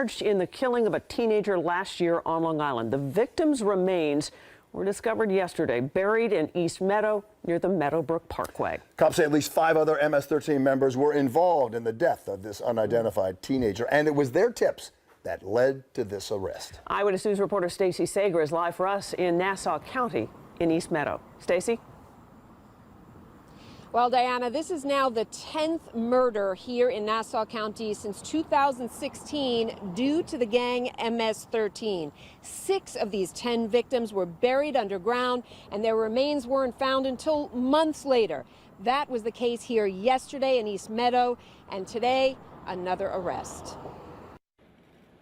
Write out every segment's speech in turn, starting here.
charged in the killing of a teenager last year on Long Island. The victim's remains were discovered yesterday, buried in East Meadow near the Meadowbrook Parkway. Cops say at least 5 other MS-13 members were involved in the death of this unidentified teenager, and it was their tips that led to this arrest. Eyewitness News reporter Stacey Sager is live for us in Nassau County in East Meadow. Stacey? Well, Diana, this is now the 10th murder here in Nassau County since 2016 due to the gang MS-13. 6 of these 10 victims were buried underground, and their remains weren't found until months later. That was the case here yesterday in East Meadow, and today, another arrest.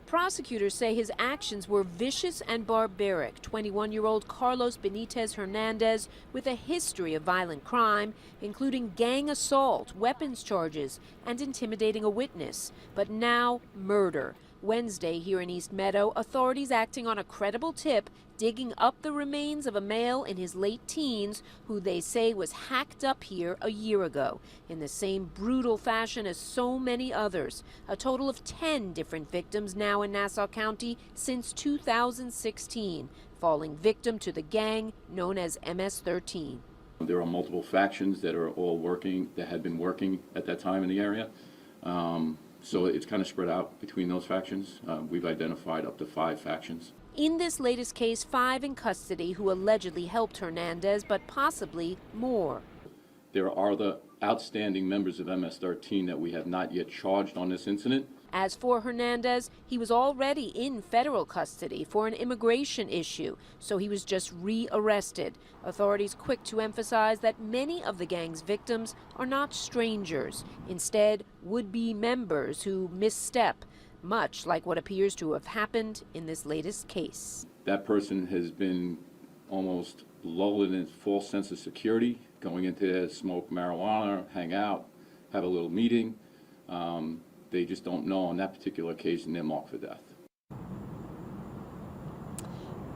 Prosecutors say his actions were vicious and barbaric. 21-year-old Carlos Benitez Hernandez with a history of violent crime, including gang assault, weapons charges, and intimidating a witness. But now, murder. Wednesday here in East Meadow, authorities acting on a credible tip, digging up the remains of a male in his late teens who they say was hacked up here a year ago in the same brutal fashion as so many others. A total of 10 different victims now in Nassau County since 2016, falling victim to the gang known as MS-13. There are multiple factions that are all working, that had been working at that time in the area. So it's kind of spread out between those factions. We've identified up to 5 factions. In this latest case, 5 in custody who allegedly helped Hernandez, but possibly more. There are the outstanding members of MS-13 that we have not yet charged on this incident. As for Hernandez, he was already in federal custody for an immigration issue, so he was just re-arrested. Authorities quick to emphasize that many of the gang's victims are not strangers, instead would-be members who misstep, much like what appears to have happened in this latest case. That person has been almost lulled in a false sense of security, going into there, smoke marijuana, hang out, have a little meeting. They just don't know on that particular occasion they're marked for death.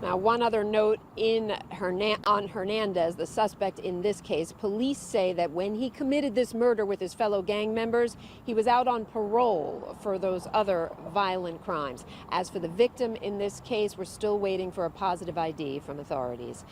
Now, one other note on Hernandez, the suspect in this case. Police say that when he committed this murder with his fellow gang members, he was out on parole for those other violent crimes. As for the victim in this case, we're still waiting for a positive ID from authorities.